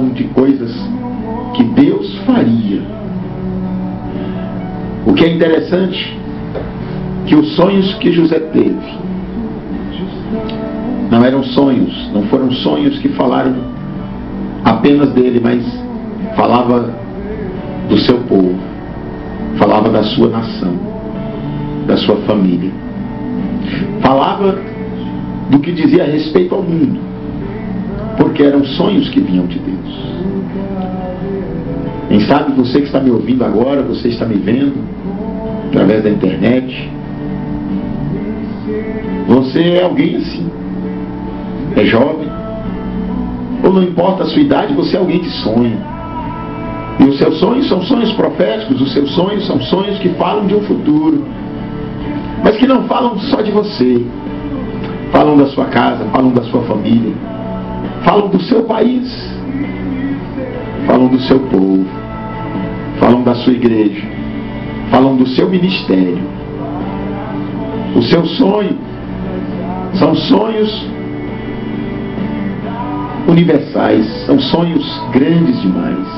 falavam de coisas que Deus faria. O que é interessante, que os sonhos que José teve não eram sonhos, não foram sonhos que falaram apenas dele, mas falava do seu povo, falava da sua nação, da sua família, falava do que dizia a respeito ao mundo, porque eram sonhos que vinham de Deus. Quem sabe você que está me ouvindo agora, você está me vendo através da internet, você é alguém assim, é jovem, ou não importa a sua idade, você é alguém que sonha. E os seus sonhos são sonhos proféticos, os seus sonhos são sonhos que falam de um futuro, mas que não falam só de você, falam da sua casa, falam da sua família, falam do seu país, falam do seu povo, falam da sua igreja, falam do seu ministério. O seu sonho são sonhos universais, são sonhos grandes demais,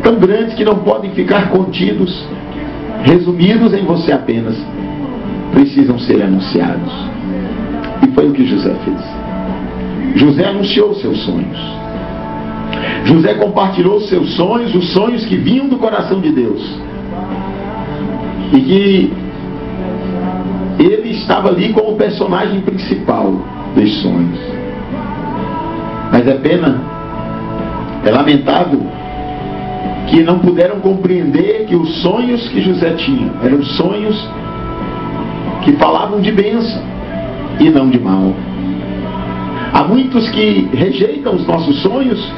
tão grandes que não podem ficar contidos, resumidos em você apenas, precisam ser anunciados. E foi o que José fez. José anunciou seus sonhos. José compartilhou seus sonhos, os sonhos que vinham do coração de Deus, e que ele estava ali como o personagem principal dos sonhos. Mas é pena, é lamentável que não puderam compreender que os sonhos que José tinha eram sonhos que falavam de bênção e não de mal. Há muitos que rejeitam os nossos sonhos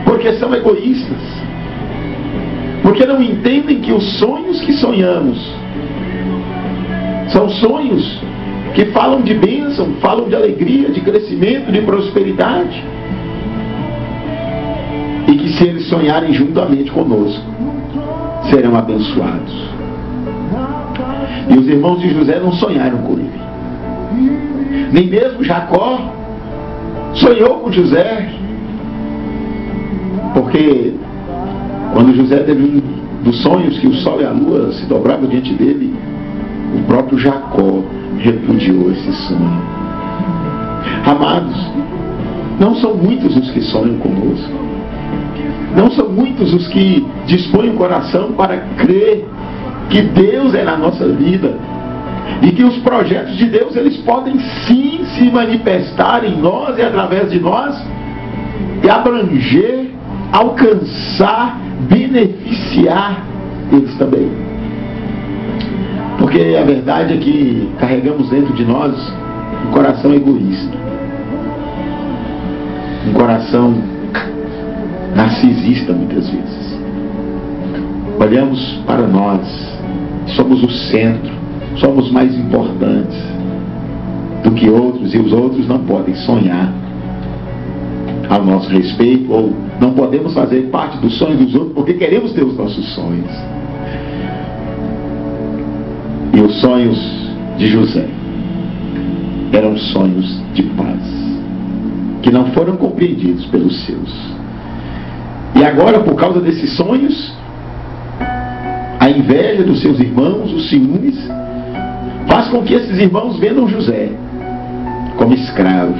porque são egoístas, porque não entendem que os sonhos que sonhamos são sonhos que falam de bênção, falam de alegria, de crescimento, de prosperidade, e que se eles sonharem juntamente conosco, serão abençoados. E os irmãos de José não sonharam com ele, nem mesmo Jacó sonhou com José, porque quando José teve um dos sonhos que o sol e a lua se dobravam diante dele, o próprio Jacó repudiou esse sonho. Amados, não são muitos os que sonham conosco, não são muitos os que dispõem o coração para crer que Deus é na nossa vida e que os projetos de Deus, eles podem sim se manifestar em nós e através de nós e abranger, alcançar, beneficiar eles também. Porque a verdade é que carregamos dentro de nós um coração egoísta, um coração narcisista muitas vezes. Olhamos para nós, somos o centro, somos mais importantes do que outros, e os outros não podem sonhar ao nosso respeito, ou não podemos fazer parte dos sonhos dos outros porque queremos ter os nossos sonhos. E os sonhos de José eram sonhos de paz, que não foram compreendidos pelos seus. E agora, por causa desses sonhos, a inveja dos seus irmãos, os ciúmes, faz com que esses irmãos vendam José como escravo.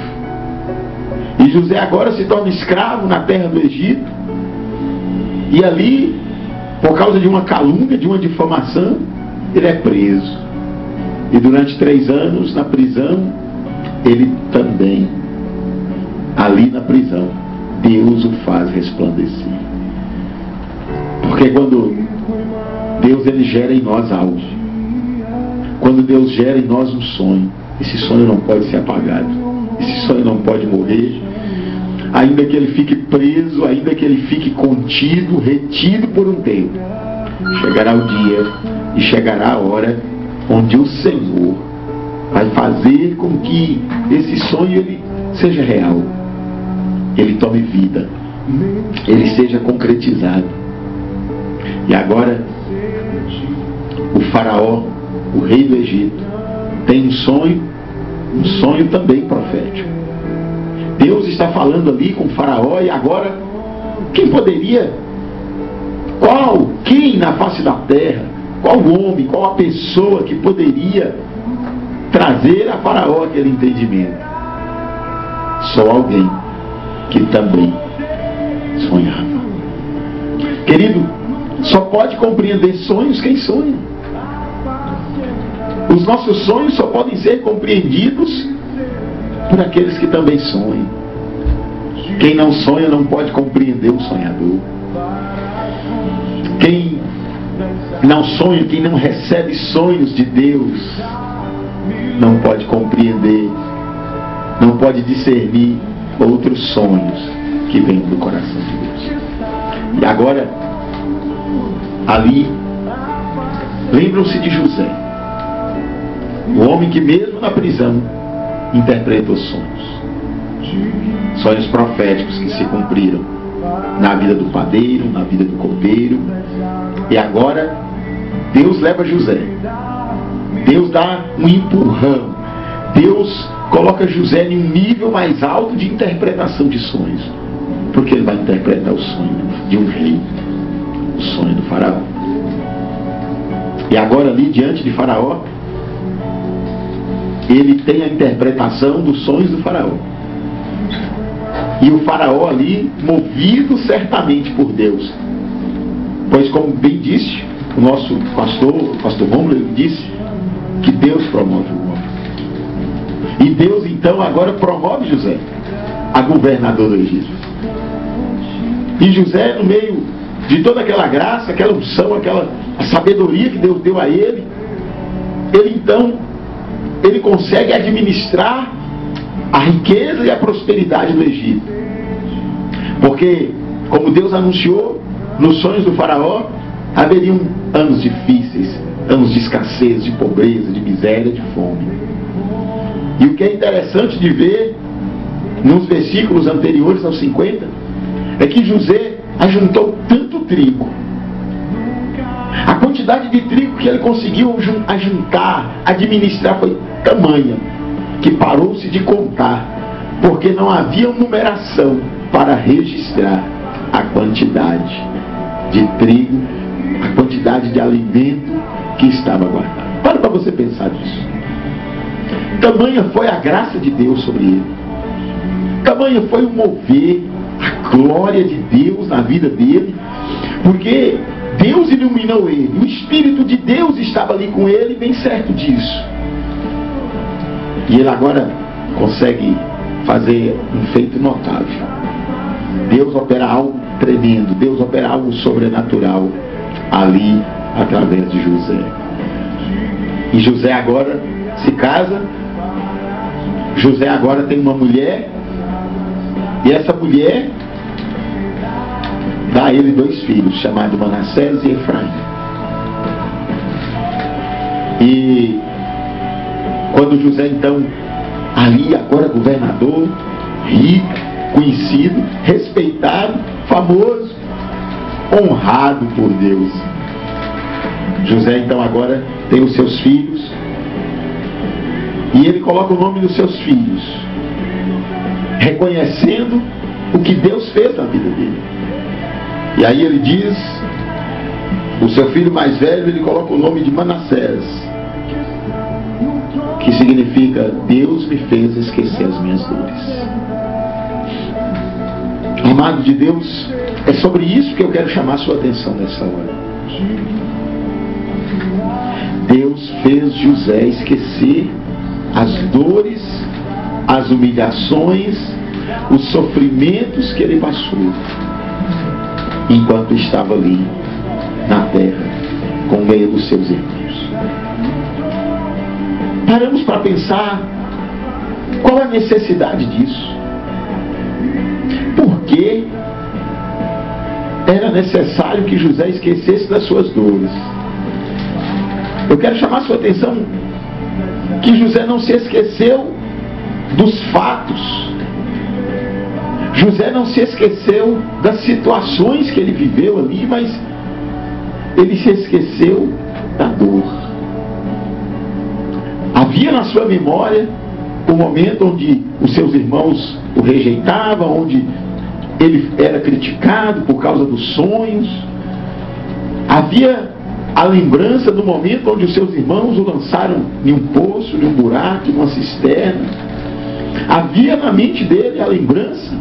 E José agora se torna escravo na terra do Egito, e ali, por causa de uma calúnia, de uma difamação, ele é preso. E durante 3 anos na prisão, ele também, ali na prisão, Deus o faz resplandecer. Porque quando Deus, ele gera em nós algo, quando Deus gera em nós um sonho, esse sonho não pode ser apagado, esse sonho não pode morrer, ainda que ele fique preso, ainda que ele fique contido, retido por um tempo. Chegará o dia e chegará a hora onde o Senhor vai fazer com que esse sonho ele seja real, ele tome vida, ele seja concretizado. E agora o faraó, o rei do Egito, tem um sonho também profético. Deus está falando ali com o faraó, e agora, quem poderia, quem na face da terra, qual homem, qual a pessoa que poderia trazer a faraó aquele entendimento? Só alguém que também sonhava. Querido, só pode compreender sonhos quem sonha. Os nossos sonhos só podem ser compreendidos por aqueles que também sonham. Quem não sonha não pode compreender o sonhador. Quem não sonha, quem não recebe sonhos de Deus, não pode compreender, não pode discernir outros sonhos que vêm do coração de Deus. E agora, ali, lembram-se de José, o homem que mesmo na prisão interpreta os sonhos. Sonhos proféticos que se cumpriram na vida do padeiro, na vida do copeiro. E agora Deus leva José. Deus dá um empurrão. Deus coloca José em um nível mais alto de interpretação de sonhos. Porque ele vai interpretar o sonho de um rei, o sonho do faraó. E agora ali diante de faraó, ele tem a interpretação dos sonhos do faraó. E o faraó ali, movido certamente por Deus. Pois como bem disse o nosso pastor, o pastor Rômulo, ele disse que Deus promove o homem. E Deus então agora promove José a governador do Egito. E José, no meio de toda aquela graça, aquela unção, a sabedoria que Deus deu a ele então, ele consegue administrar a riqueza e a prosperidade do Egito. Porque, como Deus anunciou nos sonhos do faraó, haveriam anos difíceis, anos de escassez, de pobreza, de miséria, de fome. E o que é interessante de ver nos versículos anteriores aos 50 é que José ajuntou tanto trigo. A quantidade de trigo que ele conseguiu ajuntar, administrar, foi tamanha que parou-se de contar, porque não havia numeração para registrar a quantidade de trigo, a quantidade de alimento que estava guardado. Para você pensar nisso. Tamanha foi a graça de Deus sobre ele. Tamanha foi o mover, a glória de Deus na vida dele, porque Deus iluminou ele. O Espírito de Deus estava ali com ele, bem certo disso. E ele agora consegue fazer um feito notável. Deus opera algo tremendo, Deus opera algo sobrenatural ali através de José. E José agora se casa. José agora tem uma mulher, e essa mulher dá a ele 2 filhos, chamados Manassés e Efraim. E quando José então, ali agora governador, rico, conhecido, respeitado, famoso, honrado por Deus, José então agora tem os seus filhos, e ele coloca o nome dos seus filhos, reconhecendo o que Deus fez na vida dele. E aí ele diz, o seu filho mais velho, ele coloca o nome de Manassés, que significa Deus me fez esquecer as minhas dores. Amado de Deus, é sobre isso que eu quero chamar a sua atenção nessa hora. Deus fez José esquecer as dores, as humilhações, os sofrimentos que ele passou enquanto estava ali na terra com o meio dos seus irmãos. Paramos para pensar qual a necessidade disso. Por que era necessário que José esquecesse das suas dores? Eu quero chamar a sua atenção que José não se esqueceu dos fatos. José não se esqueceu das situações que ele viveu ali, mas ele se esqueceu da dor. Havia na sua memória o momento onde os seus irmãos o rejeitavam, onde ele era criticado por causa dos sonhos. Havia a lembrança do momento onde os seus irmãos o lançaram em um poço, em um buraco, em uma cisterna. Havia na mente dele a lembrança,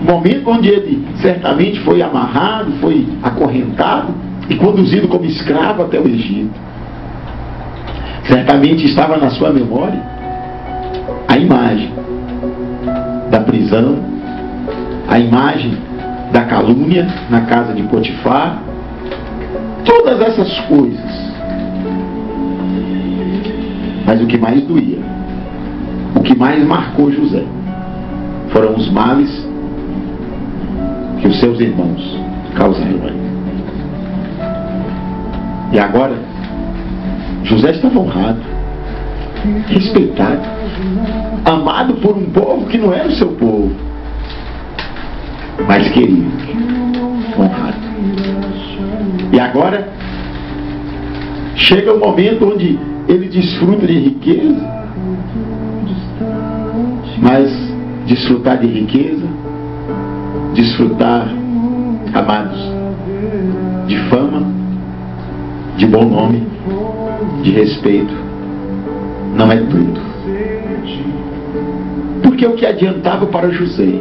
o momento onde ele certamente foi amarrado, foi acorrentado e conduzido como escravo até o Egito. Certamente estava na sua memória a imagem da prisão, a imagem da calúnia na casa de Potifar, todas essas coisas. Mas o que mais doía, o que mais marcou José, foram os males que os seus irmãos causaram a ele. E agora, José estava honrado, respeitado, amado por um povo que não era o seu povo, mas querido, honrado. E agora chega o momento onde ele desfruta de riqueza, mas desfrutar de riqueza, desfrutar, amados, de fama, de bom nome, de respeito, não é tudo. Porque o que adiantava para José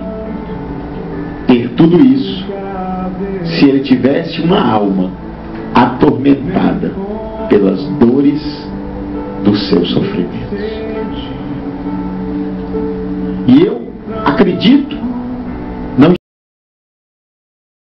ter tudo isso se ele tivesse uma alma atormentada pelas dores dos seus sofrimentos? E eu acredito